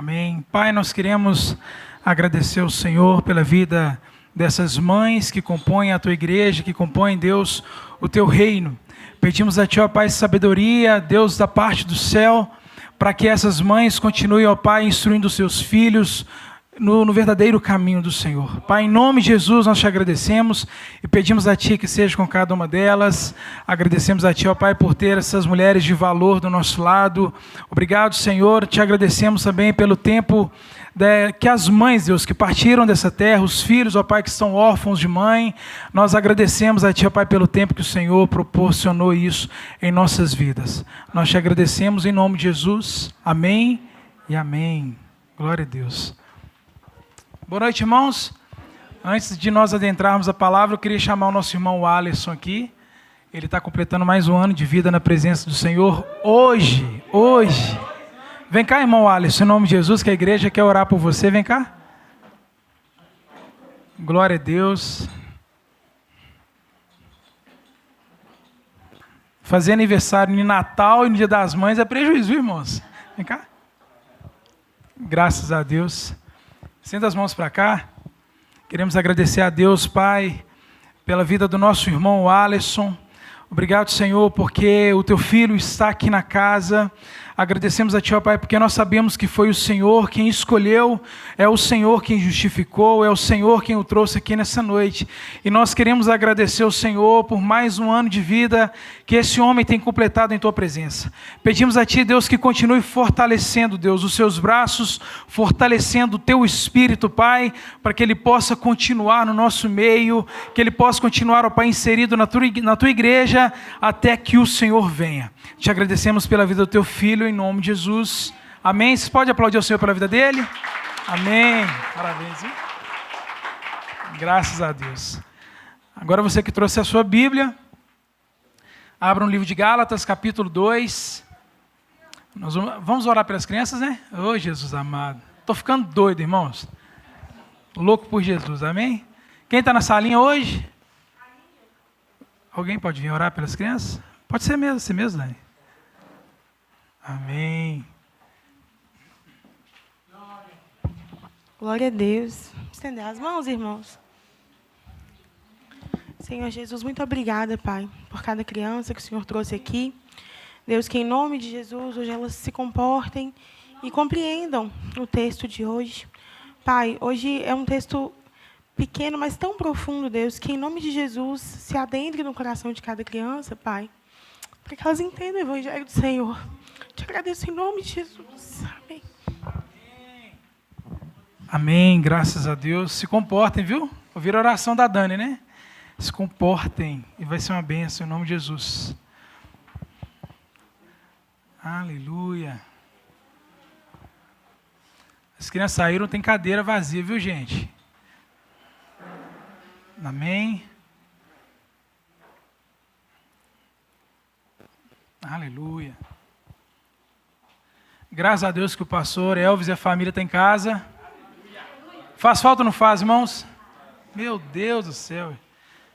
Amém. Pai, nós queremos agradecer ao Senhor pela vida dessas mães que compõem a tua igreja, que compõem, Deus, o teu reino. Pedimos a ti, ó Pai, sabedoria, Deus, da parte do céu, para que essas mães continuem, ó Pai, instruindo os seus filhos no verdadeiro caminho do Senhor. Pai, em nome de Jesus, nós te agradecemos e pedimos a Ti que seja com cada uma delas. Agradecemos a Ti, ó Pai, por ter essas mulheres de valor do nosso lado. Obrigado, Senhor. Te agradecemos também pelo tempo que as mães, Deus, que partiram dessa terra, os filhos, ó Pai, que são órfãos de mãe. Nós agradecemos a Ti, ó Pai, pelo tempo que o Senhor proporcionou isso em nossas vidas. Nós te agradecemos em nome de Jesus. Amém e amém. Glória a Deus. Boa noite, irmãos. Antes de nós adentrarmos a palavra, eu queria chamar o nosso irmão Alisson aqui. Ele está completando mais um ano de vida na presença do Senhor. Hoje. Vem cá, irmão Alisson, em nome de Jesus, que a igreja quer orar por você. Vem cá. Glória a Deus. Fazer aniversário no Natal e no Dia das Mães é prejuízo, viu, irmãos? Vem cá. Graças a Deus. Estenda as mãos para cá. Queremos agradecer a Deus, Pai, pela vida do nosso irmão Alisson. Obrigado, Senhor, porque o teu filho está aqui na casa. Agradecemos a Ti, ó Pai, porque nós sabemos que foi o Senhor quem escolheu, é o Senhor quem justificou, é o Senhor quem o trouxe aqui nessa noite. E nós queremos agradecer ao Senhor por mais um ano de vida que esse homem tem completado em Tua presença. Pedimos a Ti, Deus, que continue fortalecendo, Deus, os Seus braços, fortalecendo o Teu Espírito, Pai, para que ele possa continuar no nosso meio, que ele possa continuar, ó Pai, inserido na Tua igreja, até que o Senhor venha. Te agradecemos pela vida do Teu filho, em nome de Jesus. Amém. Você pode aplaudir o Senhor pela vida dele? Amém. Parabéns. Hein? Graças a Deus. Agora você que trouxe a sua Bíblia, abra um livro de Gálatas, capítulo 2. Nós vamos orar pelas crianças, né? Ô, Jesus amado. Estou ficando doido, irmãos. Louco por Jesus, amém? Quem está na salinha hoje? Alguém pode vir orar pelas crianças? Pode ser mesmo, você mesmo, Dani. Amém. Glória a Deus. Estender as mãos, irmãos. Senhor Jesus, muito obrigada, Pai, por cada criança que o Senhor trouxe aqui. Deus, que em nome de Jesus, hoje elas se comportem e compreendam o texto de hoje. Pai, hoje é um texto pequeno, mas tão profundo, Deus, que em nome de Jesus se adentre no coração de cada criança, Pai, para que elas entendam o Evangelho do Senhor. Te agradeço em nome de Jesus. Amém. Amém, graças a Deus. Se comportem, viu? Ouviram a oração da Dani, né? Se comportem e vai ser uma bênção em nome de Jesus. Aleluia. As crianças saíram, tem cadeira vazia, viu, gente? Amém. Aleluia. Graças a Deus que o pastor Elvis e a família estão em casa. Faz falta ou não faz, irmãos? Meu Deus do céu.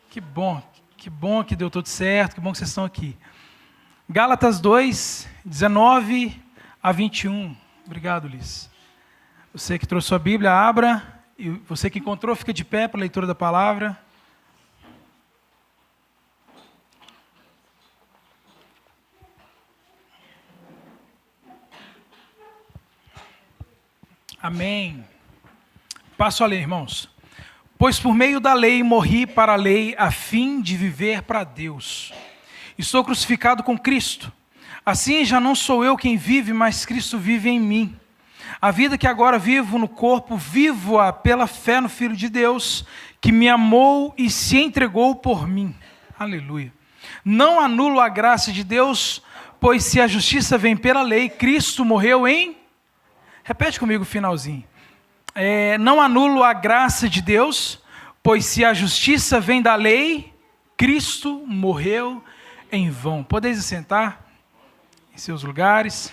Que bom que deu tudo certo, que bom que vocês estão aqui. Gálatas 2, 19 a 21. Obrigado, Liz. Você que trouxe sua Bíblia, abra. E você que encontrou, fica de pé para a leitura da palavra. Amém. Passo a ler, irmãos. Pois por meio da lei morri para a lei, a fim de viver para Deus. Estou crucificado com Cristo. Assim já não sou eu quem vive, mas Cristo vive em mim. A vida que agora vivo no corpo, vivo-a pela fé no Filho de Deus, que me amou e se entregou por mim. Aleluia. Não anulo a graça de Deus, pois se a justiça vem pela lei, Cristo morreu em... Repete comigo o finalzinho. Não anulo a graça de Deus, pois se a justiça vem da lei, Cristo morreu em vão. Podeis sentar em seus lugares.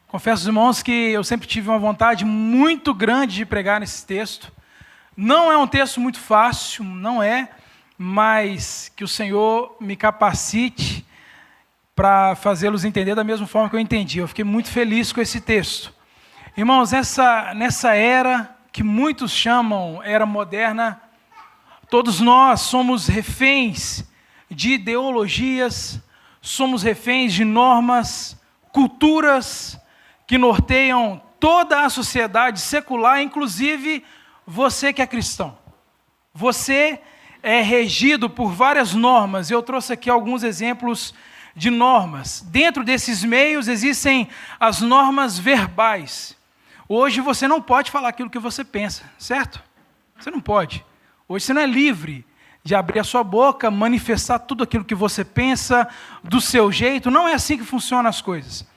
Confesso, irmãos, que eu sempre tive uma vontade muito grande de pregar nesse texto. Não é um texto muito fácil, não é, mas que o Senhor me capacite para fazê-los entender da mesma forma que eu entendi. Eu fiquei muito feliz com esse texto. Irmãos, nessa era que muitos chamam era moderna, todos nós somos reféns de ideologias, somos reféns de normas, culturas que norteiam toda a sociedade secular, inclusive você que é cristão. Você é regido por várias normas. Eu trouxe aqui alguns exemplos de normas. Dentro desses meios existem as normas verbais. Hoje você não pode falar aquilo que você pensa, certo? Você não pode. Hoje você não é livre de abrir a sua boca, manifestar tudo aquilo que você pensa, do seu jeito. Não é assim que funcionam as coisas.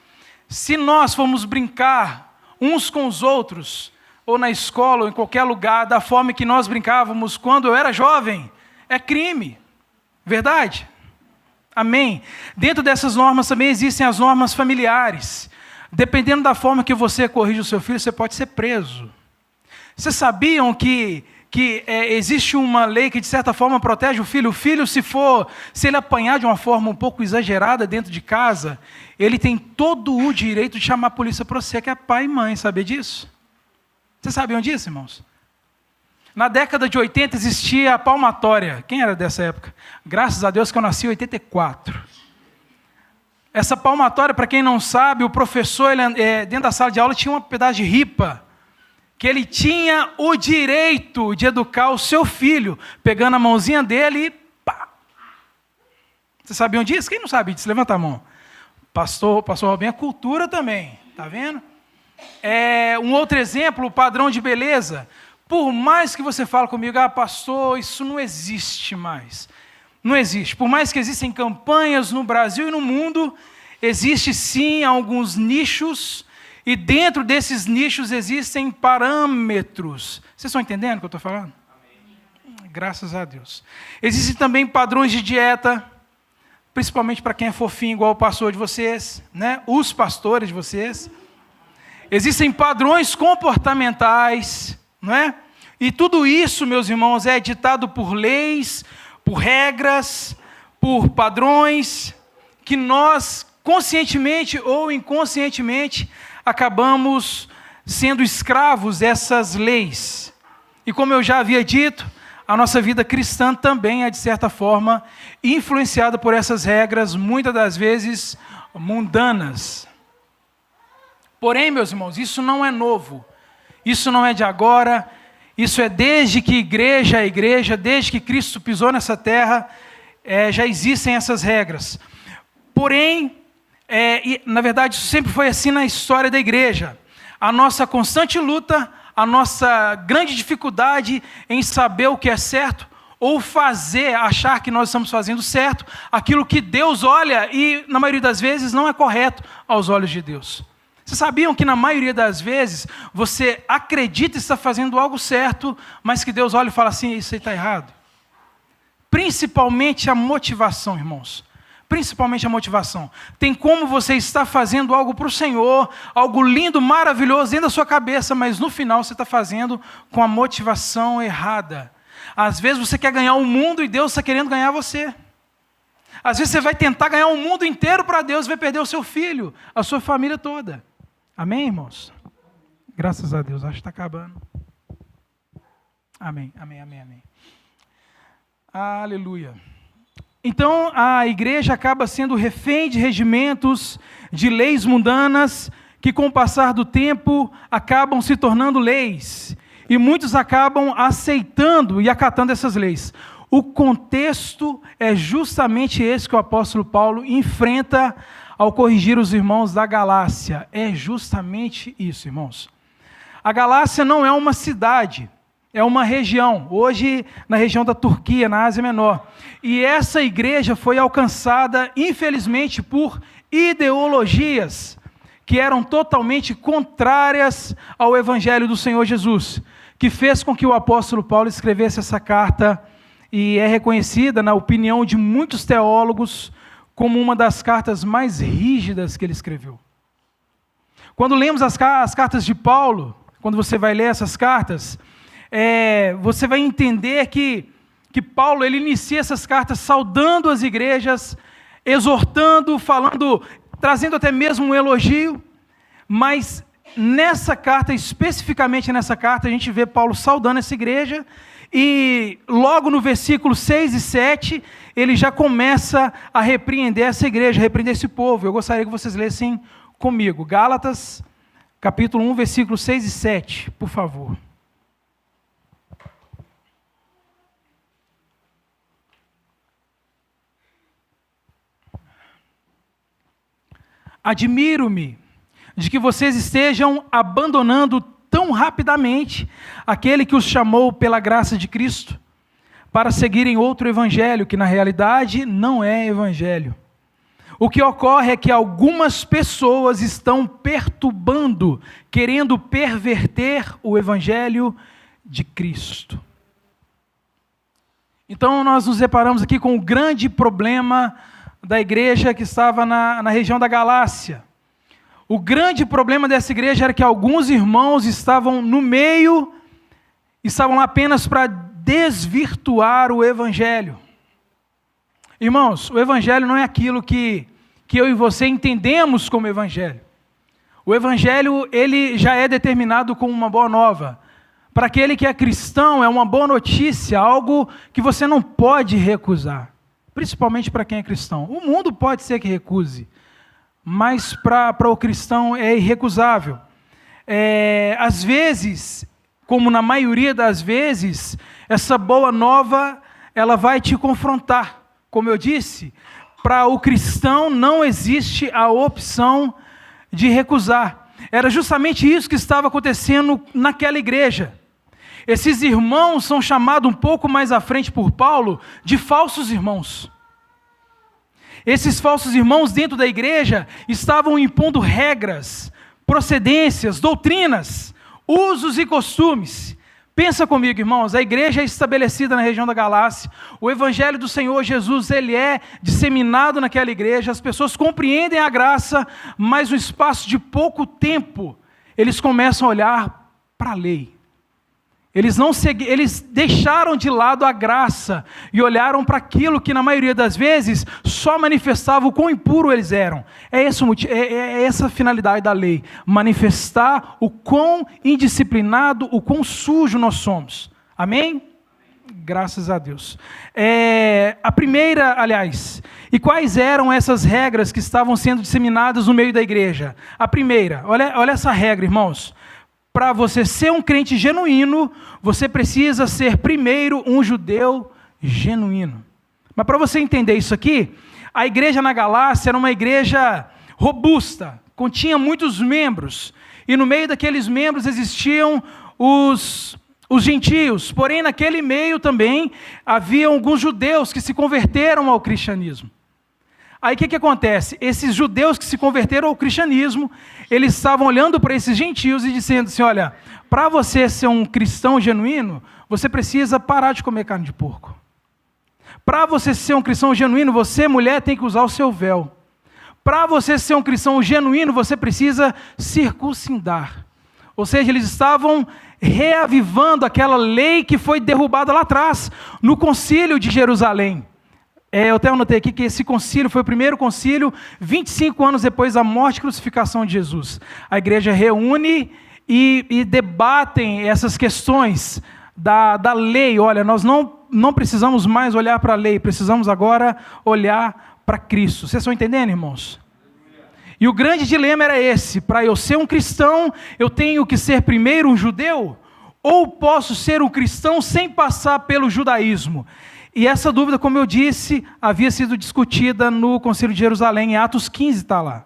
Se nós formos brincar uns com os outros, ou na escola, ou em qualquer lugar, da forma que nós brincávamos quando eu era jovem, é crime. Verdade? Amém? Dentro dessas normas também existem as normas familiares. Dependendo da forma que você corrige o seu filho, você pode ser preso. Vocês sabiam que existe uma lei que, de certa forma, protege o filho? O filho, se ele apanhar de uma forma um pouco exagerada dentro de casa, ele tem todo o direito de chamar a polícia para você, que é pai e mãe. Sabia disso? Vocês sabiam disso, irmãos? Na década de 80 existia a palmatória. Quem era dessa época? Graças a Deus que eu nasci em 84. Essa palmatória, para quem não sabe, o professor, dentro da sala de aula, tinha um pedaço de ripa, que ele tinha o direito de educar o seu filho, pegando a mãozinha dele e pá. Vocês sabiam disso? Quem não sabe disso? Levanta a mão. Pastor Robinho, é cultura também, tá vendo? Um outro exemplo, o padrão de beleza. Por mais que você fale comigo, pastor, isso não existe mais. Não existe. Por mais que existem campanhas no Brasil e no mundo, existe sim alguns nichos, e dentro desses nichos existem parâmetros. Vocês estão entendendo o que eu estou falando? Amém. Graças a Deus. Existem também padrões de dieta, principalmente para quem é fofinho, igual o pastor de vocês, né? Os pastores de vocês. Existem padrões comportamentais, não é? E tudo isso, meus irmãos, é ditado por leis, por regras, por padrões, que nós, conscientemente ou inconscientemente, acabamos sendo escravos dessas leis. E como eu já havia dito, a nossa vida cristã também é, de certa forma, influenciada por essas regras, muitas das vezes mundanas. Porém, meus irmãos, isso não é novo, isso não é de agora, isso é desde que a igreja, desde que Cristo pisou nessa terra, já existem essas regras. Porém, na verdade, isso sempre foi assim na história da igreja. A nossa constante luta, a nossa grande dificuldade em saber o que é certo, ou achar que nós estamos fazendo certo, aquilo que Deus olha e, na maioria das vezes, não é correto aos olhos de Deus. Vocês sabiam que, na maioria das vezes, você acredita estar fazendo algo certo, mas que Deus olha e fala assim, isso aí está errado? Principalmente a motivação, irmãos. Principalmente a motivação. Tem como você estar fazendo algo para o Senhor, algo lindo, maravilhoso dentro da sua cabeça, mas no final você está fazendo com a motivação errada. Às vezes você quer ganhar o mundo e Deus está querendo ganhar você. Às vezes você vai tentar ganhar o mundo inteiro para Deus e vai perder o seu filho, a sua família toda. Amém, irmãos? Graças a Deus, acho que está acabando. Amém, amém, amém, amém. Aleluia. Então, a igreja acaba sendo refém de regimentos, de leis mundanas, que com o passar do tempo acabam se tornando leis. E muitos acabam aceitando e acatando essas leis. O contexto é justamente esse que o apóstolo Paulo enfrenta ao corrigir os irmãos da Galácia. É justamente isso, irmãos. A Galácia não é uma cidade, é uma região, hoje na região da Turquia, na Ásia Menor. E essa igreja foi alcançada, infelizmente, por ideologias que eram totalmente contrárias ao Evangelho do Senhor Jesus, que fez com que o apóstolo Paulo escrevesse essa carta, e é reconhecida, na opinião de muitos teólogos, como uma das cartas mais rígidas que ele escreveu. Quando lemos as cartas de Paulo, quando você vai ler essas cartas, você vai entender que Paulo ele inicia essas cartas saudando as igrejas, exortando, falando, trazendo até mesmo um elogio, mas nessa carta, especificamente nessa carta, a gente vê Paulo saudando essa igreja, e logo no versículo 6 e 7, ele já começa a repreender essa igreja, a repreender esse povo. Eu gostaria que vocês lessem comigo. Gálatas, capítulo 1, versículos 6 e 7, por favor. Admiro-me de que vocês estejam abandonando tão rapidamente aquele que os chamou pela graça de Cristo, para seguirem outro evangelho, que na realidade não é evangelho. O que ocorre é que algumas pessoas estão perturbando, querendo perverter o evangelho de Cristo. Então nós nos deparamos aqui com o grande problema da igreja que estava na região da Galácia. O grande problema dessa igreja era que alguns irmãos estavam no meio, estavam lá apenas para desvirtuar o evangelho. Irmãos, o evangelho não é aquilo que eu e você entendemos como evangelho. O evangelho, ele já é determinado como uma boa nova. Para aquele que é cristão, é uma boa notícia, algo que você não pode recusar. Principalmente para quem é cristão. O mundo pode ser que recuse, mas para o cristão é irrecusável. Às vezes, como na maioria das vezes, essa boa nova, ela vai te confrontar. Como eu disse, para o cristão não existe a opção de recusar. Era justamente isso que estava acontecendo naquela igreja. Esses irmãos são chamados um pouco mais à frente por Paulo de falsos irmãos. Esses falsos irmãos dentro da igreja estavam impondo regras, procedências, doutrinas, usos e costumes. Pensa comigo, irmãos, a igreja é estabelecida na região da Galácia, o evangelho do Senhor Jesus, ele é disseminado naquela igreja, as pessoas compreendem a graça, mas no espaço de pouco tempo, eles começam a olhar para a lei. Eles deixaram de lado a graça e olharam para aquilo que na maioria das vezes só manifestava o quão impuro eles eram. É essa a finalidade da lei, manifestar o quão indisciplinado, o quão sujo nós somos. Amém? Graças a Deus. A primeira, aliás, e quais eram essas regras que estavam sendo disseminadas no meio da igreja? A primeira, olha essa regra, irmãos. Para você ser um crente genuíno, você precisa ser primeiro um judeu genuíno. Mas para você entender isso aqui, a igreja na Galácia era uma igreja robusta, continha muitos membros, e no meio daqueles membros existiam os gentios, porém naquele meio também havia alguns judeus que se converteram ao cristianismo. Aí o que acontece? Esses judeus que se converteram ao cristianismo, eles estavam olhando para esses gentios e dizendo assim, olha, para você ser um cristão genuíno, você precisa parar de comer carne de porco. Para você ser um cristão genuíno, você, mulher, tem que usar o seu véu. Para você ser um cristão genuíno, você precisa circuncidar. Ou seja, eles estavam reavivando aquela lei que foi derrubada lá atrás, no concílio de Jerusalém. Eu até anotei aqui que esse concílio foi o primeiro concílio 25 anos depois da morte e crucificação de Jesus. A igreja reúne e debatem essas questões da lei. Olha, nós não precisamos mais olhar para a lei, precisamos agora olhar para Cristo. Vocês estão entendendo, irmãos? E o grande dilema era esse: para eu ser um cristão, eu tenho que ser primeiro um judeu? Ou posso ser um cristão sem passar pelo judaísmo? E essa dúvida, como eu disse, havia sido discutida no Concílio de Jerusalém, em Atos 15 está lá.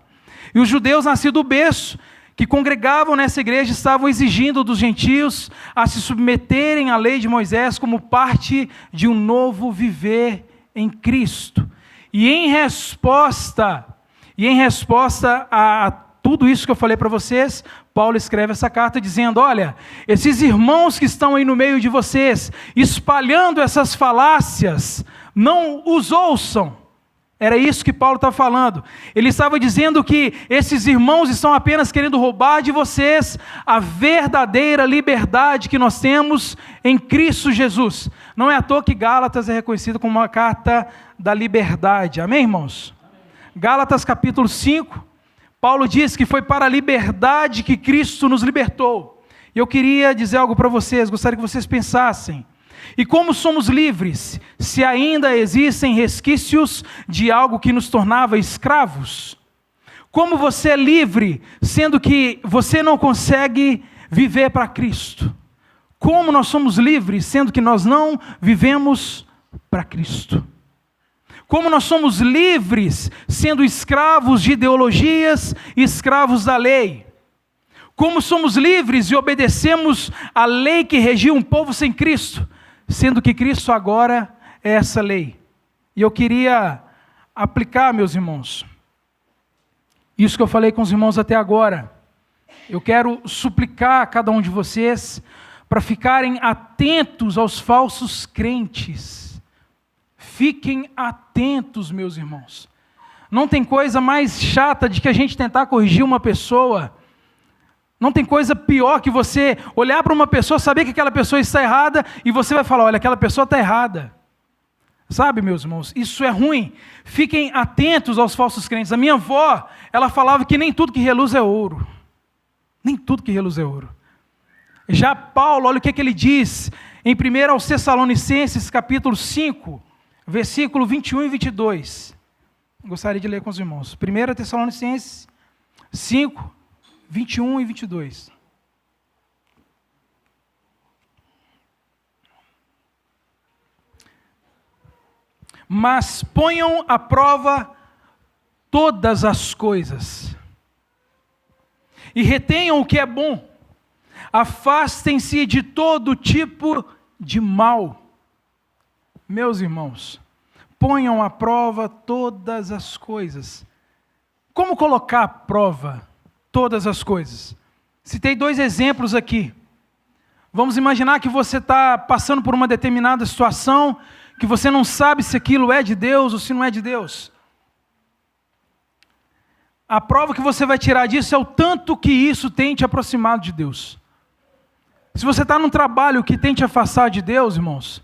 E os judeus nascidos do berço, que congregavam nessa igreja, estavam exigindo dos gentios a se submeterem à lei de Moisés como parte de um novo viver em Cristo. E em resposta a tudo isso que eu falei para vocês, Paulo escreve essa carta dizendo, olha, esses irmãos que estão aí no meio de vocês, espalhando essas falácias, não os ouçam. Era isso que Paulo estava falando. Ele estava dizendo que esses irmãos estão apenas querendo roubar de vocês a verdadeira liberdade que nós temos em Cristo Jesus. Não é à toa que Gálatas é reconhecida como uma carta da liberdade. Amém, irmãos? Amém. Gálatas capítulo 5, Paulo diz que foi para a liberdade que Cristo nos libertou. E eu queria dizer algo para vocês, gostaria que vocês pensassem. E como somos livres, se ainda existem resquícios de algo que nos tornava escravos? Como você é livre, sendo que você não consegue viver para Cristo? Como nós somos livres, sendo que nós não vivemos para Cristo? Como nós somos livres, sendo escravos de ideologias e escravos da lei? Como somos livres e obedecemos a lei que regia um povo sem Cristo, sendo que Cristo agora é essa lei? E eu queria aplicar, meus irmãos, isso que eu falei com os irmãos até agora. Eu quero suplicar a cada um de vocês para ficarem atentos aos falsos crentes. Fiquem atentos, meus irmãos. Não tem coisa mais chata de que a gente tentar corrigir uma pessoa. Não tem coisa pior que você olhar para uma pessoa, saber que aquela pessoa está errada, e você vai falar, olha, aquela pessoa está errada. Sabe, meus irmãos, isso é ruim. Fiquem atentos aos falsos crentes. A minha avó, ela falava que nem tudo que reluz é ouro. Nem tudo que reluz é ouro. Já Paulo, olha o que ele diz em 1 aos Tessalonicenses, capítulo 5, versículo 21 e 22. Gostaria de ler com os irmãos. 1 Tessalonicenses 5, 21 e 22. Mas ponham à prova todas as coisas, e retenham o que é bom. Afastem-se de todo tipo de mal. Meus irmãos, ponham à prova todas as coisas. Como colocar à prova todas as coisas? Citei 2 exemplos aqui. Vamos imaginar que você está passando por uma determinada situação, que você não sabe se aquilo é de Deus ou se não é de Deus. A prova que você vai tirar disso é o tanto que isso tem te aproximado de Deus. Se você está num trabalho que tem te afastar de Deus, irmãos,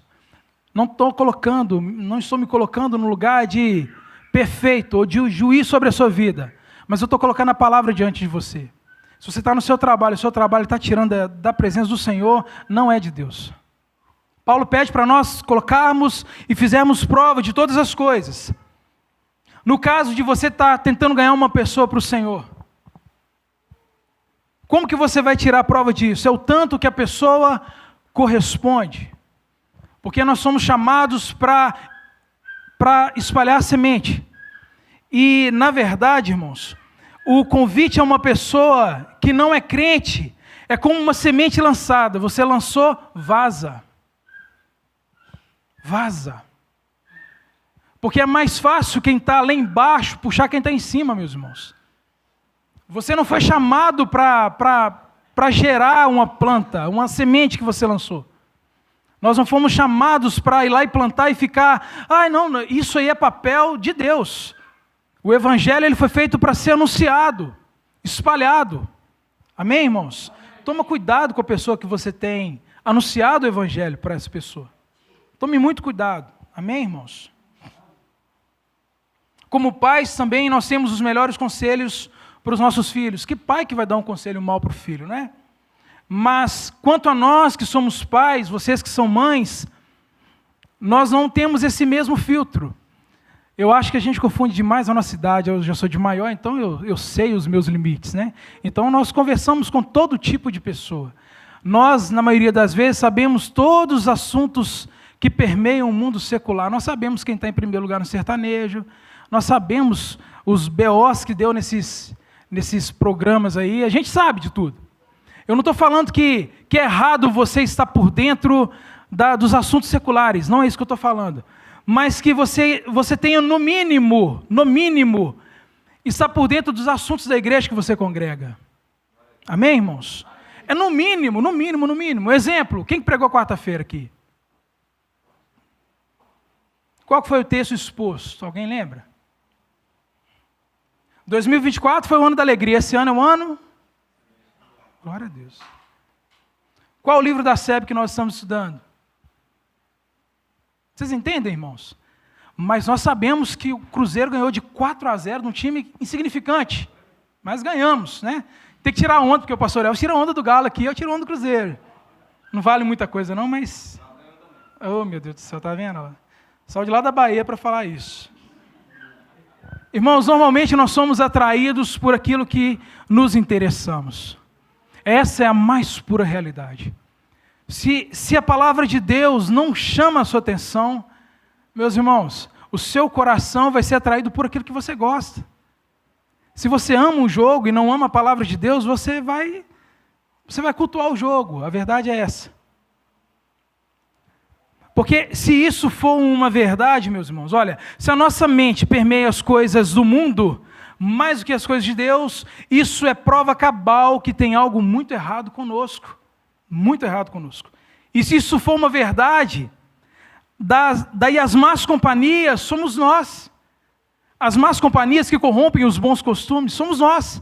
não estou me colocando no lugar de perfeito ou de juiz sobre a sua vida, mas eu estou colocando a palavra diante de você. Se você está no seu trabalho, o seu trabalho está tirando da presença do Senhor, não é de Deus. Paulo pede para nós colocarmos e fizermos prova de todas as coisas. No caso de você estar tentando ganhar uma pessoa para o Senhor, como que você vai tirar a prova disso? É o tanto que a pessoa corresponde. Porque nós somos chamados para espalhar a semente. E, na verdade, irmãos, o convite a uma pessoa que não é crente é como uma semente lançada. Você lançou, vaza. Vaza. Porque é mais fácil quem está lá embaixo puxar quem está em cima, meus irmãos. Você não foi chamado para gerar uma planta, uma semente que você lançou. Nós não fomos chamados para ir lá e plantar e ficar, não, isso aí é papel de Deus. O evangelho ele foi feito para ser anunciado, espalhado. Amém, irmãos? Toma cuidado com a pessoa que você tem anunciado o evangelho para essa pessoa. Tome muito cuidado. Amém, irmãos? Como pais também nós temos os melhores conselhos para os nossos filhos. Que pai que vai dar um conselho mau para o filho, né? Mas quanto a nós que somos pais, vocês que são mães, nós não temos esse mesmo filtro. Eu acho que a gente confunde demais a nossa idade. Eu já sou de maior, então eu sei os meus limites, né? Então nós conversamos com todo tipo de pessoa. Nós, na maioria das vezes, sabemos todos os assuntos que permeiam o mundo secular. Nós sabemos quem está em primeiro lugar no sertanejo, nós sabemos os BOs que deu nesses programas aí, a gente sabe de tudo. Eu não estou falando que é errado você estar por dentro dos assuntos seculares, não é isso que eu estou falando. Mas que você tenha, no mínimo, estar por dentro dos assuntos da igreja que você congrega. Amém, irmãos? É no mínimo. Exemplo, quem pregou quarta-feira aqui? Qual foi o texto exposto? Alguém lembra? 2024 foi o ano da alegria. Esse ano é o ano? Glória a Deus. Qual o livro da SEB que nós estamos estudando? Vocês entendem, irmãos? Mas nós sabemos que o Cruzeiro ganhou de 4-0 num time insignificante. Mas ganhamos, né? Tem que tirar a onda, porque o pastor Elvis tira a onda do Galo aqui, eu tiro a onda do Cruzeiro. Não vale muita coisa não, mas... Oh, meu Deus do céu, tá vendo? Só de lá da Bahia para falar isso. Irmãos, normalmente nós somos atraídos por aquilo que nos interessamos. Essa é a mais pura realidade. Se a palavra de Deus não chama a sua atenção, meus irmãos, o seu coração vai ser atraído por aquilo que você gosta. Se você ama um jogo e não ama a palavra de Deus, você vai cultuar o jogo. A verdade é essa. Porque se isso for uma verdade, meus irmãos, olha, se a nossa mente permeia as coisas do mundo mais do que as coisas de Deus, isso é prova cabal que tem algo muito errado conosco. Muito errado conosco. E se isso for uma verdade, daí as más companhias somos nós. As más companhias que corrompem os bons costumes somos nós.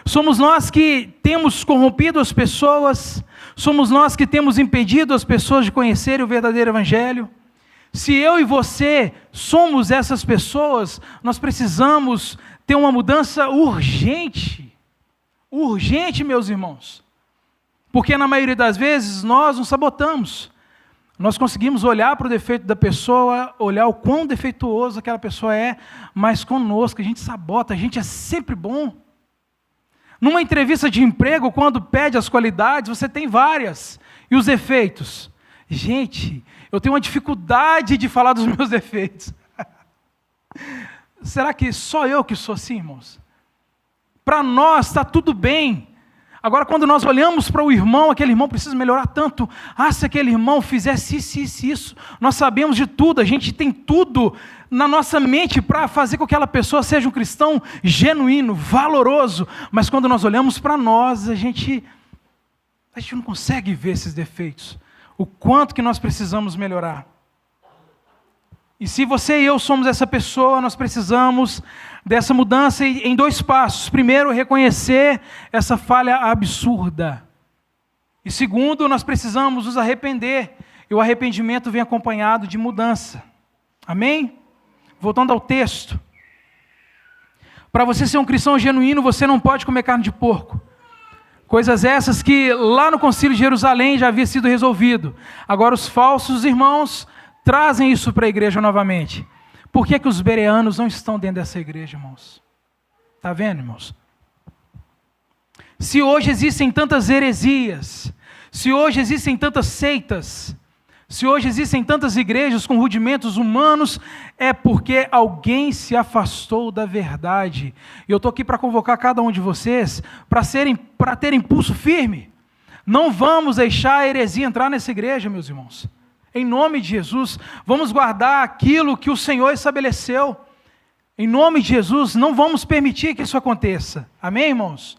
Somos nós que temos corrompido as pessoas, somos nós que temos impedido as pessoas de conhecerem o verdadeiro evangelho. Se eu e você somos essas pessoas, nós precisamos ter uma mudança urgente. Urgente, meus irmãos. Porque na maioria das vezes nós nos sabotamos. Nós conseguimos olhar para o defeito da pessoa, olhar o quão defeituoso aquela pessoa é, mas conosco a gente sabota, a gente é sempre bom. Numa entrevista de emprego, quando pede as qualidades, você tem várias. E os defeitos? Gente, eu tenho uma dificuldade de falar dos meus defeitos. Será que só eu que sou assim, irmãos? Para nós está tudo bem. Agora, quando nós olhamos para o irmão, aquele irmão precisa melhorar tanto. Se aquele irmão fizesse isso, nós sabemos de tudo, a gente tem tudo na nossa mente para fazer com que aquela pessoa seja um cristão genuíno, valoroso. Mas quando nós olhamos para nós, a gente não consegue ver esses defeitos. O quanto que nós precisamos melhorar. E se você e eu somos essa pessoa, nós precisamos dessa mudança em 2 passos. Primeiro, reconhecer essa falha absurda. E segundo, nós precisamos nos arrepender. E o arrependimento vem acompanhado de mudança. Amém? Voltando ao texto. Para você ser um cristão genuíno, você não pode comer carne de porco. Coisas essas que lá no Concílio de Jerusalém já havia sido resolvido. Agora os falsos irmãos trazem isso para a igreja novamente. Por que os bereanos não estão dentro dessa igreja, irmãos? Está vendo, irmãos? Se hoje existem tantas heresias, se hoje existem tantas seitas, se hoje existem tantas igrejas com rudimentos humanos, é porque alguém se afastou da verdade. E eu estou aqui para convocar cada um de vocês para ter impulso firme. Não vamos deixar a heresia entrar nessa igreja, meus irmãos. Em nome de Jesus, vamos guardar aquilo que o Senhor estabeleceu. Em nome de Jesus, não vamos permitir que isso aconteça. Amém, irmãos?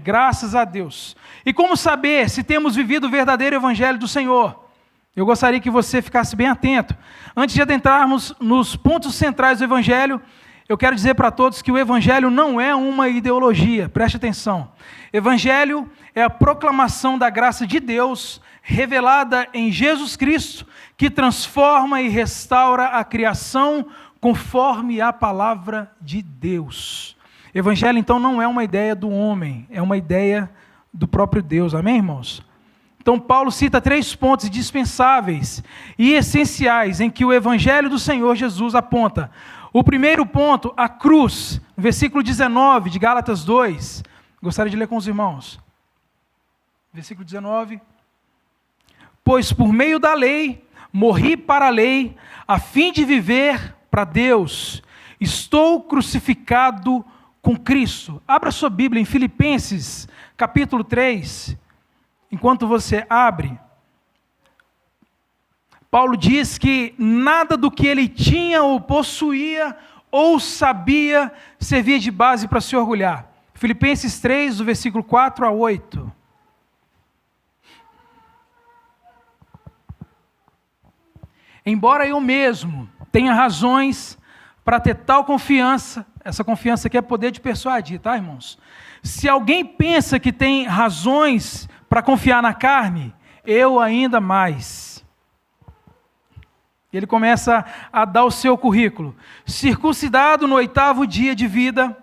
Graças a Deus. E como saber se temos vivido o verdadeiro evangelho do Senhor? Eu gostaria que você ficasse bem atento. Antes de adentrarmos nos pontos centrais do evangelho, eu quero dizer para todos que o evangelho não é uma ideologia. Preste atenção. Evangelho é a proclamação da graça de Deus revelada em Jesus Cristo, que transforma e restaura a criação conforme a palavra de Deus. Evangelho, então, não é uma ideia do homem, é uma ideia do próprio Deus. Amém, irmãos? Então, Paulo cita 3 pontos indispensáveis e essenciais em que o evangelho do Senhor Jesus aponta. O primeiro ponto, a cruz, no versículo 19 de Gálatas 2. Gostaria de ler com os irmãos. Versículo 19. Pois por meio da lei, morri para a lei, a fim de viver para Deus. Estou crucificado com Cristo. Abra sua Bíblia em Filipenses, capítulo 3. Enquanto você abre, Paulo diz que nada do que ele tinha ou possuía ou sabia servia de base para se orgulhar. Filipenses 3, do versículo 4 a 8. Embora eu mesmo tenha razões para ter tal confiança, essa confiança aqui é poder de persuadir, tá, irmãos? Se alguém pensa que tem razões para confiar na carne, eu ainda mais. Ele começa a dar o seu currículo. Circuncidado no 8º dia de vida,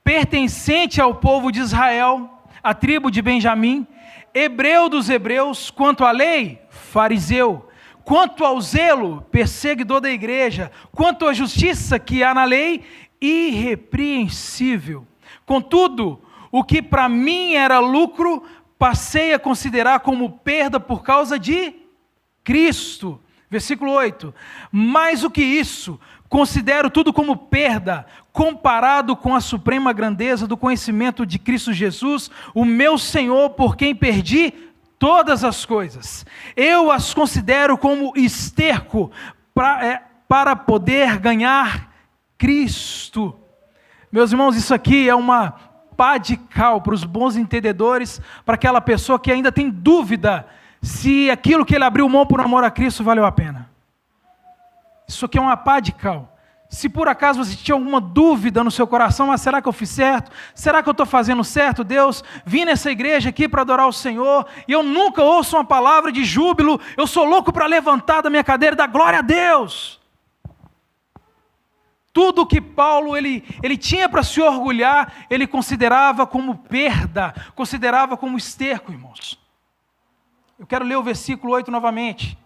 pertencente ao povo de Israel, a tribo de Benjamim, hebreu dos hebreus, quanto à lei, fariseu, quanto ao zelo, perseguidor da igreja, quanto à justiça que há na lei, irrepreensível. Contudo, o que para mim era lucro, passei a considerar como perda por causa de Cristo. Versículo 8. Mais do que isso, considero tudo como perda, comparado com a suprema grandeza do conhecimento de Cristo Jesus, o meu Senhor, por quem perdi todas as coisas. Eu as considero como esterco para poder ganhar Cristo. Meus irmãos, isso aqui é uma pá de cal para os bons entendedores, para aquela pessoa que ainda tem dúvida se aquilo que ele abriu mão por amor a Cristo valeu a pena. Isso aqui é uma pá de cal. Se por acaso você tinha alguma dúvida no seu coração, mas será que eu fiz certo? Será que eu estou fazendo certo, Deus? Vim nessa igreja aqui para adorar o Senhor, e eu nunca ouço uma palavra de júbilo, eu sou louco para levantar da minha cadeira e dar glória a Deus. Tudo que Paulo ele tinha para se orgulhar, ele considerava como perda, considerava como esterco, irmãos. Eu quero ler o versículo 8 novamente.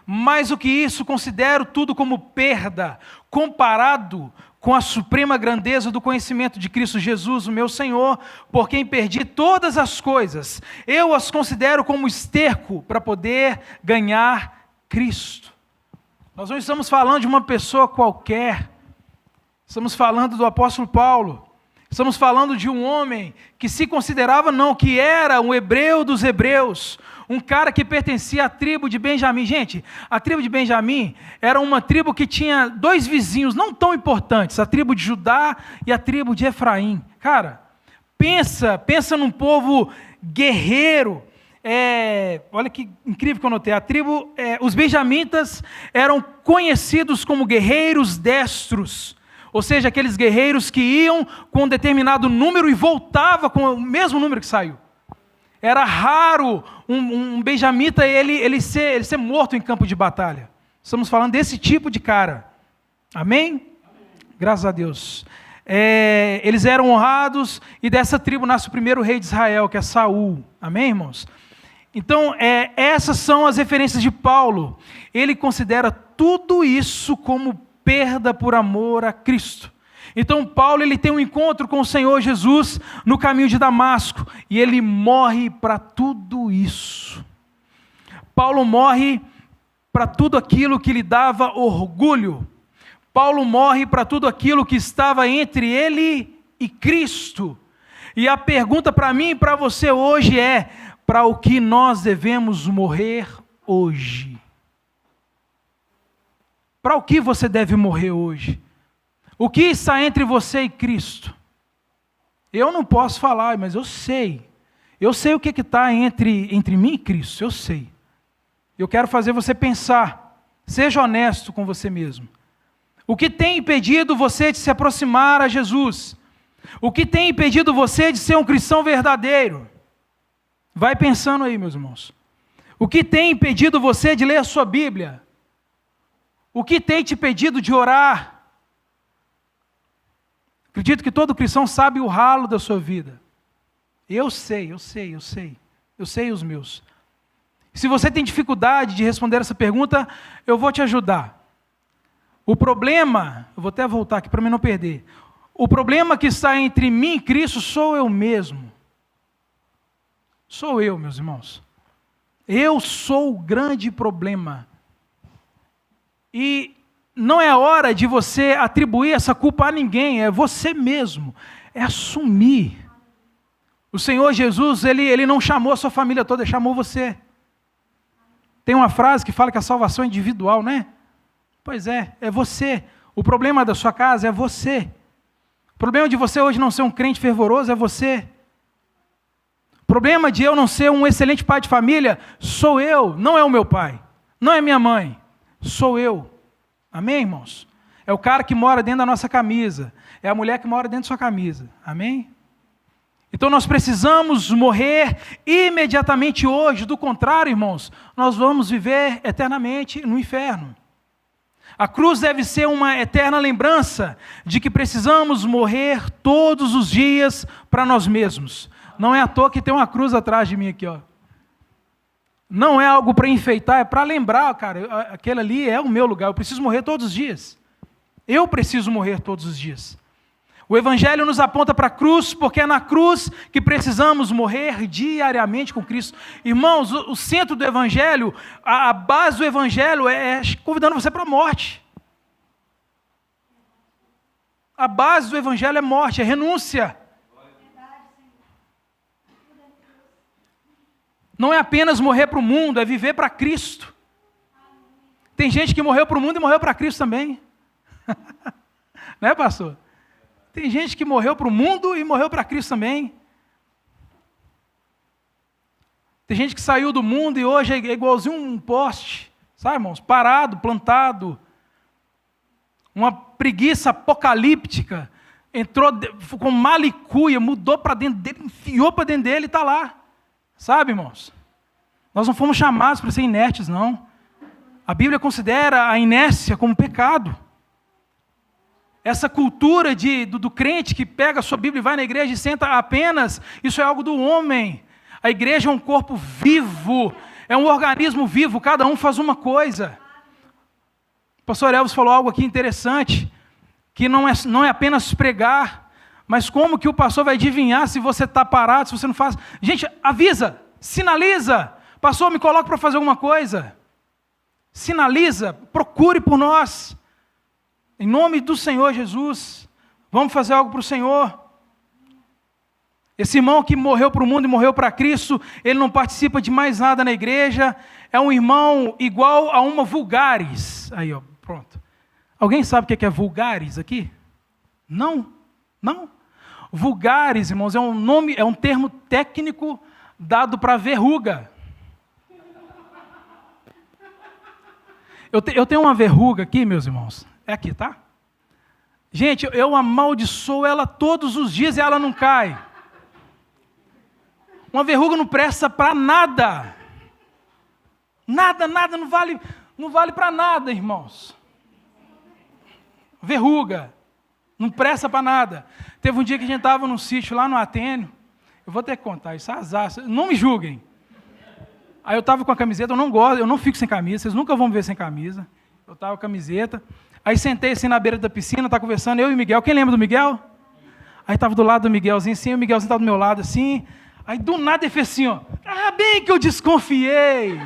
Mais do que isso, considero tudo como perda, comparado com a suprema grandeza do conhecimento de Cristo Jesus, o meu Senhor, por quem perdi todas as coisas. Eu as considero como esterco para poder ganhar Cristo. Nós não estamos falando de uma pessoa qualquer. Estamos falando do apóstolo Paulo. Estamos falando de um homem que se considerava, não, que era um hebreu dos hebreus, um cara que pertencia à tribo de Benjamim. Gente, a tribo de Benjamim era uma tribo que tinha 2 vizinhos não tão importantes, a tribo de Judá e a tribo de Efraim. Cara, pensa num povo guerreiro. Olha que incrível que eu notei. Os benjamitas eram conhecidos como guerreiros destros. Ou seja, aqueles guerreiros que iam com um determinado número e voltavam com o mesmo número que saiu. Era raro um benjamita ele ser morto em campo de batalha. Estamos falando desse tipo de cara. Amém? Amém. Graças a Deus. Eles eram honrados, e dessa tribo nasce o primeiro rei de Israel, que é Saul. Amém, irmãos? Então, essas são as referências de Paulo. Ele considera tudo isso como perda por amor a Cristo. Então Paulo ele tem um encontro com o Senhor Jesus no caminho de Damasco, e ele morre para tudo isso. Paulo morre para tudo aquilo que lhe dava orgulho. Paulo morre para tudo aquilo que estava entre ele e Cristo. E a pergunta para mim e para você hoje é: para o que nós devemos morrer hoje? Para o que você deve morrer hoje? O que está entre você e Cristo? Eu não posso falar, mas eu sei. Eu sei o que está entre mim e Cristo, eu sei. Eu quero fazer você pensar. Seja honesto com você mesmo. O que tem impedido você de se aproximar a Jesus? O que tem impedido você de ser um cristão verdadeiro? Vai pensando aí, meus irmãos. O que tem impedido você de ler a sua Bíblia? O que tem te impedido de orar? Acredito que todo cristão sabe o ralo da sua vida. Eu sei os meus. Se você tem dificuldade de responder essa pergunta, eu vou te ajudar. O problema, eu vou até voltar aqui para mim não perder. O problema que está entre mim e Cristo sou eu mesmo. Sou eu, meus irmãos. Eu sou o grande problema. E não é hora de você atribuir essa culpa a ninguém, é você mesmo, é assumir. O Senhor Jesus, ele não chamou a sua família toda, ele chamou você. Tem uma frase que fala que a salvação é individual, né? Pois é você. O problema da sua casa é você. O problema de você hoje não ser um crente fervoroso é você. O problema de eu não ser um excelente pai de família sou eu, não é o meu pai, não é minha mãe, sou eu. Amém, irmãos? É o cara que mora dentro da nossa camisa. É a mulher que mora dentro da sua camisa. Amém? Então nós precisamos morrer imediatamente hoje. Do contrário, irmãos, nós vamos viver eternamente no inferno. A cruz deve ser uma eterna lembrança de que precisamos morrer todos os dias para nós mesmos. Não é à toa que tem uma cruz atrás de mim aqui, ó. Não é algo para enfeitar, é para lembrar, cara, aquele ali é o meu lugar, eu preciso morrer todos os dias. Eu preciso morrer todos os dias. O Evangelho nos aponta para a cruz, porque é na cruz que precisamos morrer diariamente com Cristo. Irmãos, o centro do Evangelho, a base do Evangelho é convidando você para a morte. A base do Evangelho é morte, é renúncia. Não é apenas morrer para o mundo, é viver para Cristo. Tem gente que morreu para o mundo e morreu para Cristo também. Né, pastor? Tem gente que morreu para o mundo e morreu para Cristo também. Tem gente que saiu do mundo e hoje é igualzinho um poste, sabe, irmãos? Parado, plantado. Uma preguiça apocalíptica. Entrou com malicuia, mudou para dentro dele, enfiou para dentro dele e está lá. Sabe, irmãos? Nós não fomos chamados para ser inertes, não. A Bíblia considera a inércia como pecado. Essa cultura do crente que pega a sua Bíblia e vai na igreja e senta apenas, isso é algo do homem. A igreja é um corpo vivo, é um organismo vivo, cada um faz uma coisa. O pastor Elvis falou algo aqui interessante, que não é apenas pregar, mas como que o pastor vai adivinhar se você está parado, se você não faz. Gente, avisa, sinaliza. Pastor, me coloca para fazer alguma coisa. Sinaliza, procure por nós. Em nome do Senhor Jesus, vamos fazer algo para o Senhor. Esse irmão que morreu para o mundo e morreu para Cristo, ele não participa de mais nada na igreja, é um irmão igual a uma vulgaris. Aí, ó, pronto. Alguém sabe o que é vulgaris aqui? Não? Não? Vulgaris, irmãos, é um termo técnico dado para verruga. Eu tenho uma verruga aqui, meus irmãos. É aqui, tá? Gente, eu amaldiçoo ela todos os dias e ela não cai. Uma verruga não presta para nada. Nada, não vale para nada, irmãos. Verruga, não presta para nada. Teve um dia que a gente estava num sítio lá no Atênio, eu vou ter que contar isso, azar, não me julguem. Aí eu estava com a camiseta, eu não gosto, eu não fico sem camisa, vocês nunca vão me ver sem camisa. Eu estava com a camiseta, aí sentei assim na beira da piscina, tá conversando, eu e o Miguel. Quem lembra do Miguel? Aí estava do lado do Miguelzinho assim, o Miguelzinho estava do meu lado assim, aí do nada ele fez assim, ó, bem que eu desconfiei.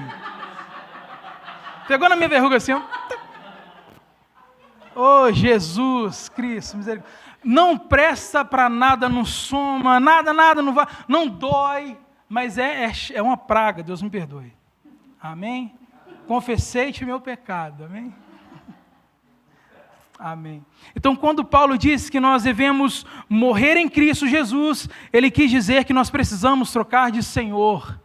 Pegou na minha verruga assim, ó. Oh, Jesus Cristo, misericórdia. Não presta para nada, não soma, nada, não vai, não dói, mas é uma praga, Deus me perdoe. Amém? Confessei-te meu pecado, amém? Amém. Então, quando Paulo diz que nós devemos morrer em Cristo Jesus, ele quis dizer que nós precisamos trocar de Senhor.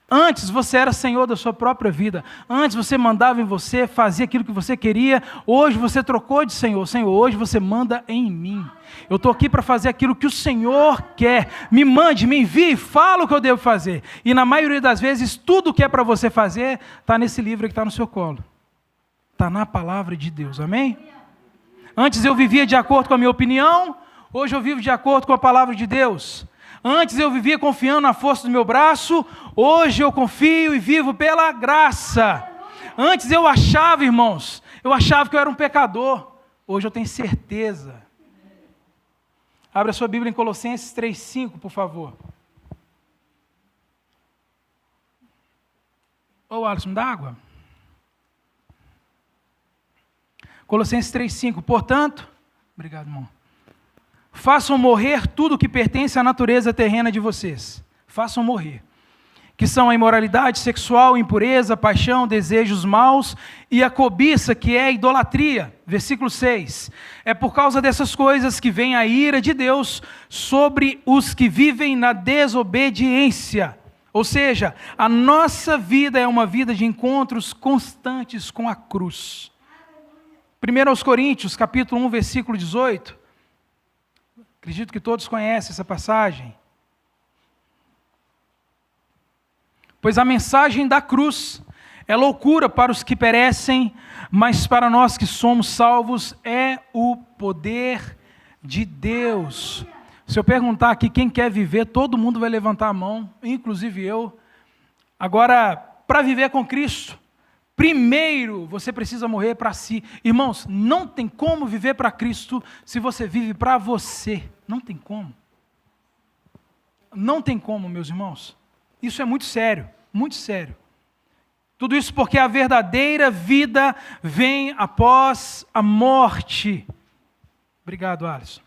Antes você era senhor da sua própria vida. Antes você mandava em você, fazia aquilo que você queria. Hoje você trocou de Senhor. Senhor, hoje você manda em mim. Eu estou aqui para fazer aquilo que o Senhor quer. Me mande, me envie, fala o que eu devo fazer. E na maioria das vezes, tudo que é para você fazer está nesse livro que está no seu colo. Está na palavra de Deus, amém? Antes eu vivia de acordo com a minha opinião, hoje eu vivo de acordo com a palavra de Deus. Antes eu vivia confiando na força do meu braço, hoje eu confio e vivo pela graça. Antes eu achava, irmãos, que eu era um pecador, hoje eu tenho certeza. Abra a sua Bíblia em Colossenses 3,5, por favor. Ô, Alisson, dá água? Colossenses 3,5. Portanto, obrigado, irmão. Façam morrer tudo o que pertence à natureza terrena de vocês. Façam morrer. Que são a imoralidade sexual, a impureza, a paixão, desejos maus e a cobiça, que é a idolatria. Versículo 6. É por causa dessas coisas que vem a ira de Deus sobre os que vivem na desobediência. Ou seja, a nossa vida é uma vida de encontros constantes com a cruz. 1 Coríntios, capítulo 1, versículo 18. Acredito que todos conhecem essa passagem. Pois a mensagem da cruz é loucura para os que perecem, mas para nós que somos salvos é o poder de Deus. Se eu perguntar aqui quem quer viver, todo mundo vai levantar a mão, inclusive eu. Agora, para viver com Cristo, primeiro você precisa morrer para si. Irmãos, não tem como viver para Cristo se você vive para você. Não tem como. Não tem como, meus irmãos. Isso é muito sério, muito sério. Tudo isso porque a verdadeira vida vem após a morte. Obrigado, Alisson.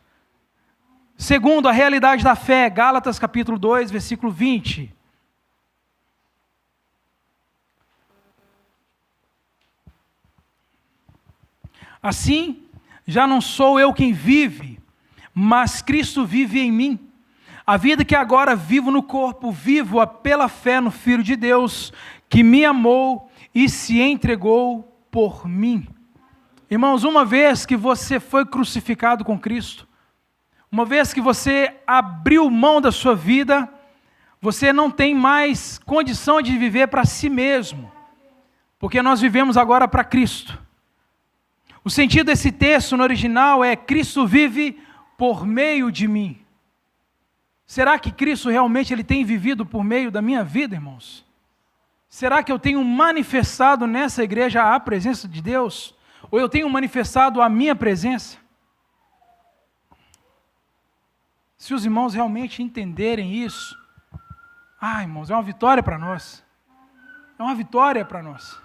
Segundo, a realidade da fé, Gálatas capítulo 2, versículo 20. Assim, já não sou eu quem vive, mas Cristo vive em mim. A vida que agora vivo no corpo, vivo-a pela fé no Filho de Deus, que me amou e se entregou por mim. Irmãos, uma vez que você foi crucificado com Cristo, uma vez que você abriu mão da sua vida, você não tem mais condição de viver para si mesmo, porque nós vivemos agora para Cristo. O sentido desse texto no original é: Cristo vive por meio de mim. Será que Cristo realmente ele tem vivido por meio da minha vida, irmãos? Será que eu tenho manifestado nessa igreja a presença de Deus? Ou eu tenho manifestado a minha presença? Se os irmãos realmente entenderem isso, irmãos, é uma vitória para nós. É uma vitória para nós.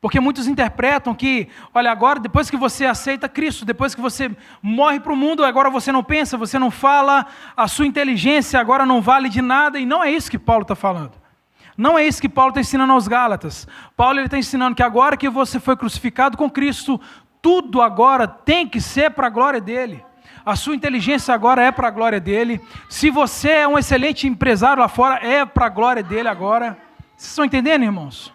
Porque muitos interpretam que, olha, agora, depois que você aceita Cristo, depois que você morre para o mundo, agora você não pensa, você não fala, a sua inteligência agora não vale de nada, e não é isso que Paulo está falando. Não é isso que Paulo está ensinando aos Gálatas. Paulo está ensinando que agora que você foi crucificado com Cristo, tudo agora tem que ser para a glória dele. A sua inteligência agora é para a glória dele. Se você é um excelente empresário lá fora, é para a glória dele agora. Vocês estão entendendo, irmãos?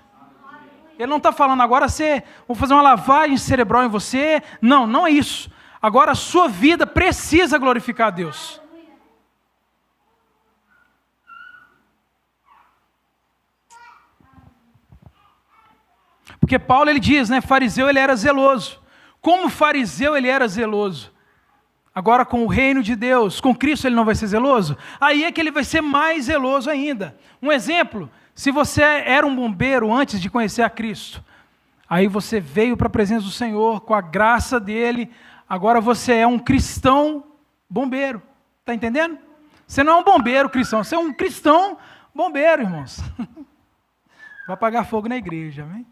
Ele não está falando agora, vou fazer uma lavagem cerebral em você. Não, não é isso. Agora a sua vida precisa glorificar a Deus. Porque Paulo ele diz, fariseu ele era zeloso. Como fariseu ele era zeloso. Agora com o reino de Deus, com Cristo ele não vai ser zeloso? Aí é que ele vai ser mais zeloso ainda. Um exemplo: se você era um bombeiro antes de conhecer a Cristo, aí você veio para a presença do Senhor, com a graça dele, agora você é um cristão bombeiro. Está entendendo? Você não é um bombeiro cristão, você é um cristão bombeiro, irmãos. Vai apagar fogo na igreja, amém?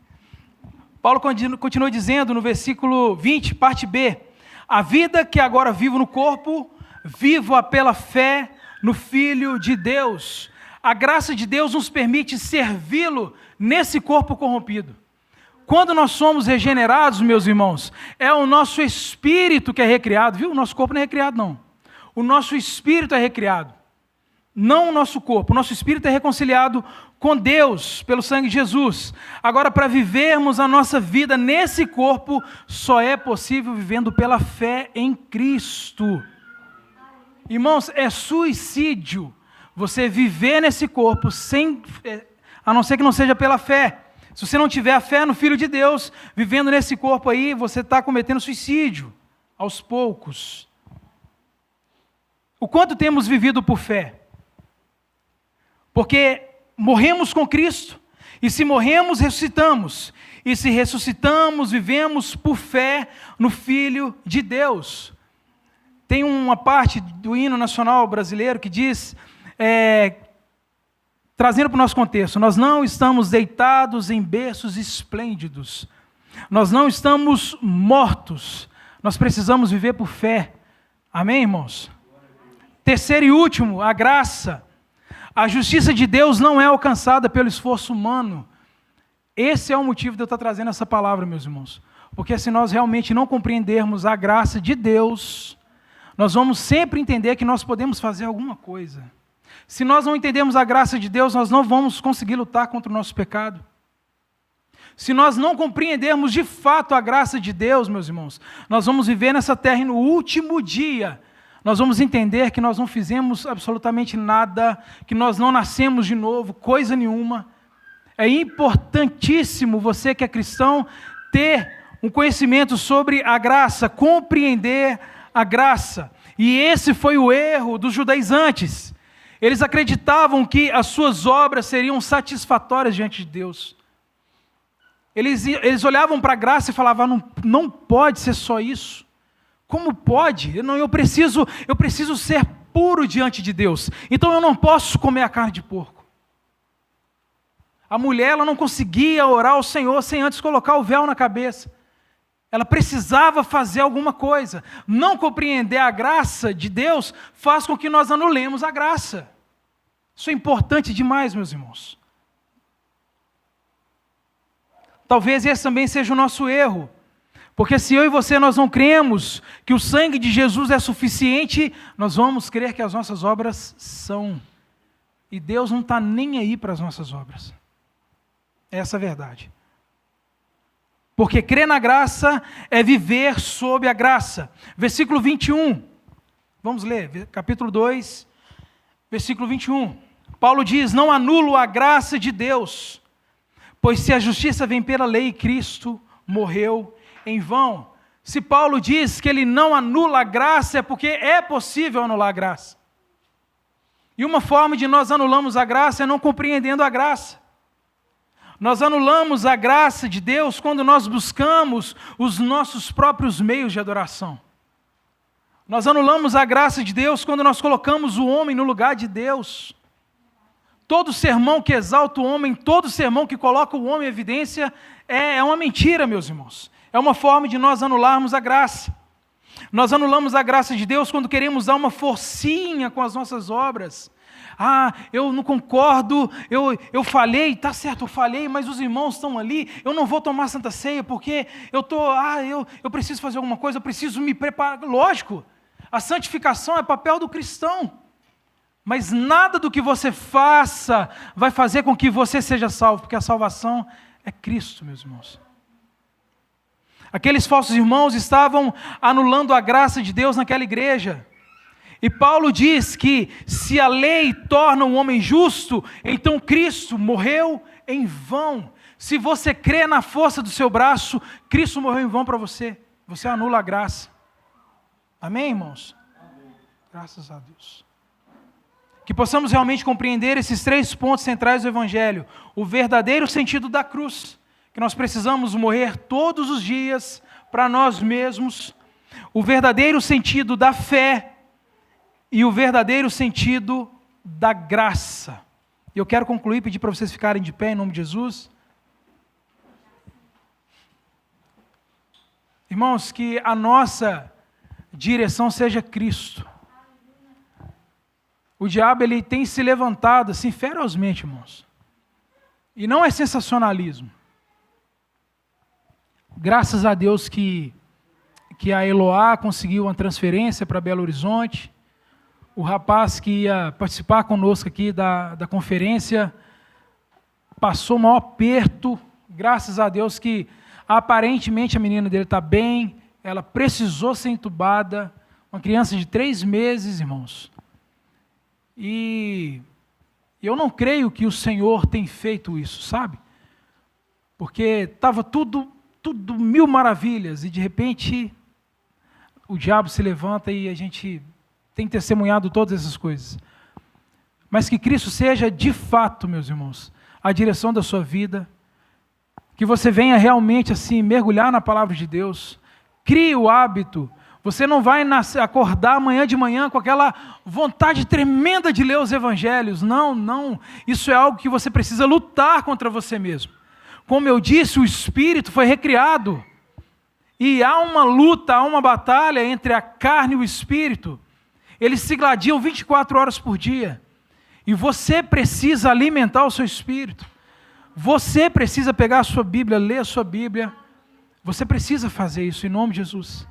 Paulo continua dizendo no versículo 20, parte B: a vida que agora vivo no corpo, vivo-a pela fé no Filho de Deus. A graça de Deus nos permite servi-lo nesse corpo corrompido. Quando nós somos regenerados, meus irmãos, é o nosso espírito que é recriado, viu? O nosso corpo não é recriado, não. O nosso espírito é recriado, não o nosso corpo. O nosso espírito é reconciliado com Deus pelo sangue de Jesus. Agora, para vivermos a nossa vida nesse corpo, só é possível vivendo pela fé em Cristo. Irmãos, é suicídio você viver nesse corpo a não ser que não seja pela fé. Se você não tiver a fé no Filho de Deus, vivendo nesse corpo aí, você está cometendo suicídio, aos poucos. O quanto temos vivido por fé? Porque morremos com Cristo, e se morremos, ressuscitamos. E se ressuscitamos, vivemos por fé no Filho de Deus. Tem uma parte do hino nacional brasileiro que diz... trazendo para o nosso contexto, nós não estamos deitados em berços esplêndidos, nós não estamos mortos, nós precisamos viver por fé, amém, irmãos? Terceiro e último, a graça. A justiça de Deus não é alcançada pelo esforço humano. Esse é o motivo de eu estar trazendo essa palavra, meus irmãos, porque se nós realmente não compreendermos a graça de Deus, nós vamos sempre entender que nós podemos fazer alguma coisa. Se nós não entendermos a graça de Deus, nós não vamos conseguir lutar contra o nosso pecado. Se nós não compreendermos de fato a graça de Deus, meus irmãos, nós vamos viver nessa terra e no último dia nós vamos entender que nós não fizemos absolutamente nada, que nós não nascemos de novo, coisa nenhuma. É importantíssimo você que é cristão ter um conhecimento sobre a graça, compreender a graça. E esse foi o erro dos judaizantes. Eles acreditavam que as suas obras seriam satisfatórias diante de Deus. Eles olhavam para a graça e falavam, não pode ser só isso. Como pode? Eu preciso ser puro diante de Deus. Então eu não posso comer a carne de porco. A mulher ela não conseguia orar ao Senhor sem antes colocar o véu na cabeça. Ela precisava fazer alguma coisa. Não compreender a graça de Deus faz com que nós anulemos a graça. Isso é importante demais, meus irmãos. Talvez esse também seja o nosso erro. Porque se eu e você nós não cremos que o sangue de Jesus é suficiente, nós vamos crer que as nossas obras são. E Deus não está nem aí para as nossas obras. Essa é a verdade. Porque crer na graça é viver sob a graça. Versículo 21. Vamos ler, capítulo 2, versículo 21. Paulo diz, não anulo a graça de Deus, pois se a justiça vem pela lei, Cristo morreu em vão. Se Paulo diz que ele não anula a graça, é porque é possível anular a graça. E uma forma de nós anulamos a graça é não compreendendo a graça. Nós anulamos a graça de Deus quando nós buscamos os nossos próprios meios de adoração. Nós anulamos a graça de Deus quando nós colocamos o homem no lugar de Deus. Todo sermão que exalta o homem, todo sermão que coloca o homem em evidência é uma mentira, meus irmãos. É uma forma de nós anularmos a graça. Nós anulamos a graça de Deus quando queremos dar uma forcinha com as nossas obras. Eu não concordo, eu falhei, está certo, eu falhei, mas os irmãos estão ali, eu não vou tomar Santa Ceia porque eu preciso fazer alguma coisa, eu preciso me preparar. Lógico, a santificação é papel do cristão, mas nada do que você faça vai fazer com que você seja salvo, porque a salvação é Cristo, meus irmãos. Aqueles falsos irmãos estavam anulando a graça de Deus naquela igreja. E Paulo diz que se a lei torna um homem justo, então Cristo morreu em vão. Se você crê na força do seu braço, Cristo morreu em vão para você. Você anula a graça. Amém, irmãos? Amém. Graças a Deus. Que possamos realmente compreender esses 3 pontos centrais do Evangelho. O verdadeiro sentido da cruz, que nós precisamos morrer todos os dias para nós mesmos. O verdadeiro sentido da fé e o verdadeiro sentido da graça. Eu quero concluir, pedir para vocês ficarem de pé em nome de Jesus. Irmãos, que a nossa direção seja Cristo. O diabo ele tem se levantado assim ferozmente, irmãos. E não é sensacionalismo. Graças a Deus que a Eloá conseguiu uma transferência para Belo Horizonte. O rapaz que ia participar conosco aqui da conferência passou o maior aperto. Graças a Deus que aparentemente a menina dele está bem. Ela precisou ser entubada. Uma criança de 3 meses, irmãos. E eu não creio que o Senhor tem feito isso, sabe? Porque estava tudo mil maravilhas e de repente o diabo se levanta e a gente tem testemunhado todas essas coisas. Mas que Cristo seja de fato, meus irmãos, a direção da sua vida, que você venha realmente assim mergulhar na palavra de Deus, crie o hábito. Você não vai acordar amanhã de manhã com aquela vontade tremenda de ler os evangelhos. Não. Isso é algo que você precisa lutar contra você mesmo. Como eu disse, o espírito foi recriado. E há uma luta, há uma batalha entre a carne e o espírito. Eles se gladiam 24 horas por dia. E você precisa alimentar o seu espírito. Você precisa pegar a sua Bíblia, ler a sua Bíblia. Você precisa fazer isso em nome de Jesus.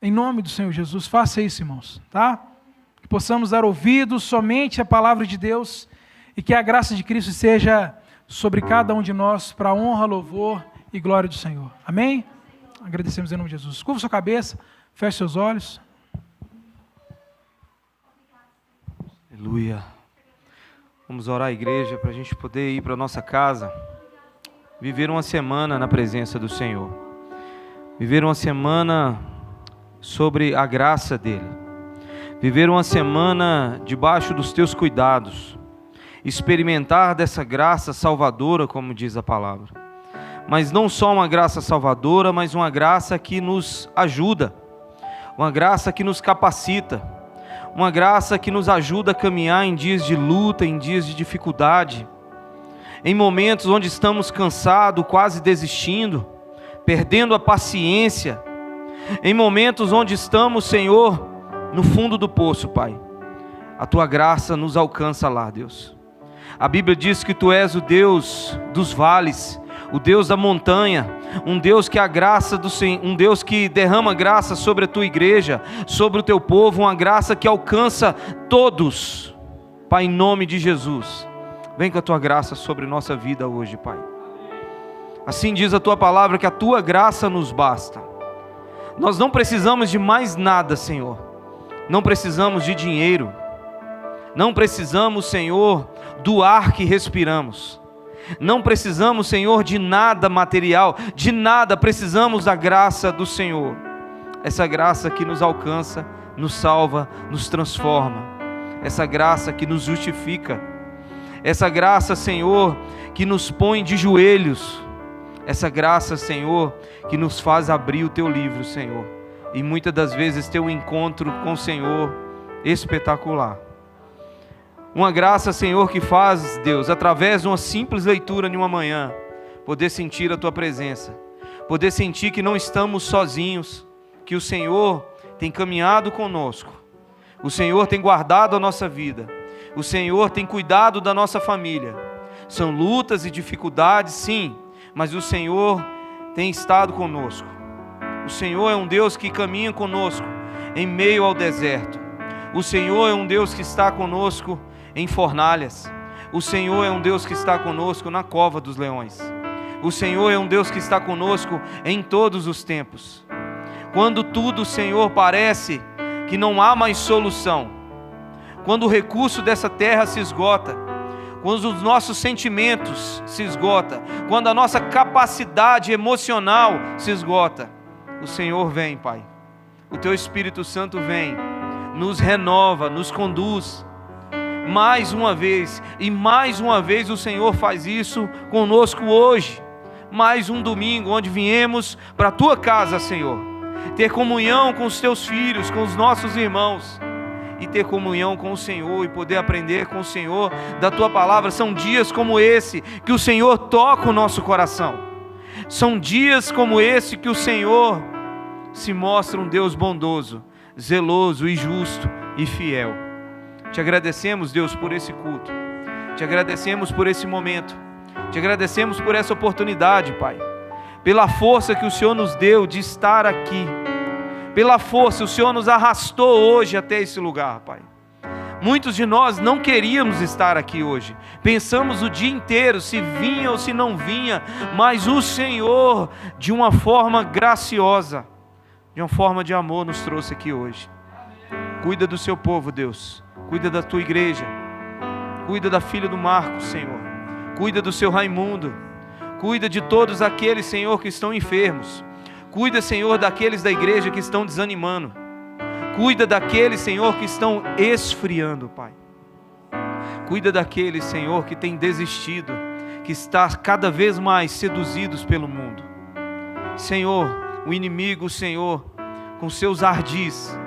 Em nome do Senhor Jesus, faça isso, irmãos, tá? Que possamos dar ouvidos somente à palavra de Deus e que a graça de Cristo seja sobre cada um de nós para a honra, louvor e glória do Senhor. Amém? Agradecemos em nome de Jesus. Curva sua cabeça, feche seus olhos. Aleluia. Vamos orar, igreja, para a gente poder ir para a nossa casa, viver uma semana na presença do Senhor, viver uma semana sobre a graça dEle, viver uma semana debaixo dos teus cuidados, experimentar dessa graça salvadora, como diz a palavra, mas não só uma graça salvadora, mas uma graça que nos ajuda, uma graça que nos capacita, uma graça que nos ajuda a caminhar em dias de luta, em dias de dificuldade, em momentos onde estamos cansados, quase desistindo, perdendo a paciência, em momentos onde estamos, Senhor, no fundo do poço, Pai. A Tua graça nos alcança lá, Deus. A Bíblia diz que Tu és o Deus dos vales, o Deus da montanha, um Deus que a graça do Senhor, um Deus que derrama graça sobre a Tua igreja, sobre o Teu povo, uma graça que alcança todos. Pai, em nome de Jesus, vem com a Tua graça sobre nossa vida hoje, Pai. Assim diz a Tua palavra, que a Tua graça nos basta. Nós não precisamos de mais nada, Senhor. Não precisamos de dinheiro. Não precisamos, Senhor, do ar que respiramos. Não precisamos, Senhor, de nada material, de nada, precisamos da graça do Senhor. Essa graça que nos alcança, nos salva, nos transforma. Essa graça que nos justifica. Essa graça, Senhor, que nos põe de joelhos. Essa graça, Senhor, que nos faz abrir o Teu livro, Senhor. E muitas das vezes ter um encontro com o Senhor espetacular. Uma graça, Senhor, que faz, Deus, através de uma simples leitura de uma manhã, poder sentir a Tua presença, poder sentir que não estamos sozinhos, que o Senhor tem caminhado conosco, o Senhor tem guardado a nossa vida, o Senhor tem cuidado da nossa família. São lutas e dificuldades, sim, mas o Senhor tem estado conosco. O Senhor é um Deus que caminha conosco em meio ao deserto. O Senhor é um Deus que está conosco em fornalhas. O Senhor é um Deus que está conosco na cova dos leões. O Senhor é um Deus que está conosco em todos os tempos. Quando tudo, Senhor, parece que não há mais solução, quando o recurso dessa terra se esgota, quando os nossos sentimentos se esgotam, quando a nossa capacidade emocional se esgota, o Senhor vem, Pai. O Teu Espírito Santo vem, nos renova, nos conduz. Mais uma vez, e mais uma vez o Senhor faz isso conosco hoje. Mais um domingo onde viemos para a Tua casa, Senhor, ter comunhão com os Teus filhos, com os nossos irmãos, e ter comunhão com o Senhor e poder aprender com o Senhor da Tua palavra. São dias como esse que o Senhor toca o nosso coração. São dias como esse que o Senhor se mostra um Deus bondoso, zeloso e justo e fiel. Te agradecemos, Deus, por esse culto. Te agradecemos por esse momento. Te agradecemos por essa oportunidade, Pai. Pela força que o Senhor nos deu de estar aqui. Pela força, o Senhor nos arrastou hoje até esse lugar, Pai. Muitos de nós não queríamos estar aqui hoje. Pensamos o dia inteiro se vinha ou se não vinha. Mas o Senhor, de uma forma graciosa, de uma forma de amor, nos trouxe aqui hoje. Cuida do Seu povo, Deus. Cuida da Tua igreja. Cuida da filha do Marcos, Senhor. Cuida do Seu Raimundo. Cuida de todos aqueles, Senhor, que estão enfermos. Cuida, Senhor, daqueles da igreja que estão desanimando. Cuida daqueles, Senhor, que estão esfriando, Pai. Cuida daqueles, Senhor, que têm desistido, que está cada vez mais seduzidos pelo mundo. Senhor, o inimigo, Senhor, com seus ardis,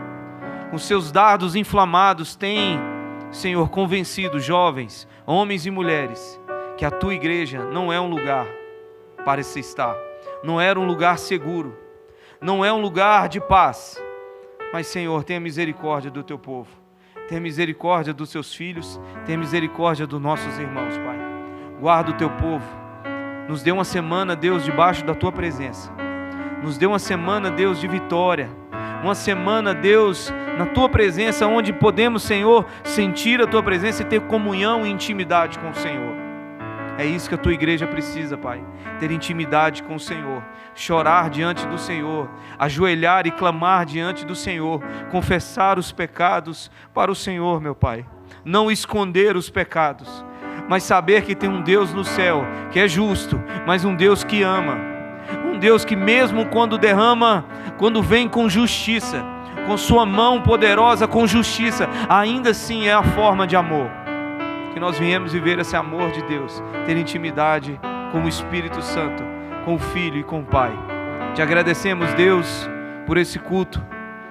com seus dardos inflamados, tem, Senhor, convencido jovens, homens e mulheres, que a Tua igreja não é um lugar para se estar, não era um lugar seguro, não é um lugar de paz. Mas, Senhor, tenha misericórdia do Teu povo, tenha misericórdia dos Seus filhos, tenha misericórdia dos nossos irmãos, Pai. Guarda o Teu povo, nos dê uma semana, Deus, debaixo da Tua presença, nos dê uma semana, Deus, de vitória, uma semana, Deus, na Tua presença, onde podemos, Senhor, sentir a Tua presença e ter comunhão e intimidade com o Senhor. É isso que a tua igreja precisa, Pai. Ter intimidade com o Senhor, chorar diante do Senhor, ajoelhar e clamar diante do Senhor, confessar os pecados para o Senhor, meu Pai. Não esconder os pecados, mas saber que tem um Deus no céu que é justo, mas um Deus que ama. Um Deus que mesmo quando vem com justiça, com sua mão poderosa com justiça, ainda assim é a forma de amor. Que nós viemos viver esse amor de Deus, ter intimidade com o Espírito Santo, com o Filho e com o Pai. Te agradecemos, Deus, por esse culto.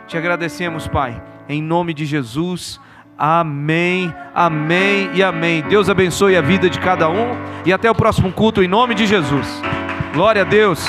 Te agradecemos, Pai, em nome de Jesus. Amém, amém e amém. Deus abençoe a vida de cada um e até o próximo culto em nome de Jesus. Glória a Deus.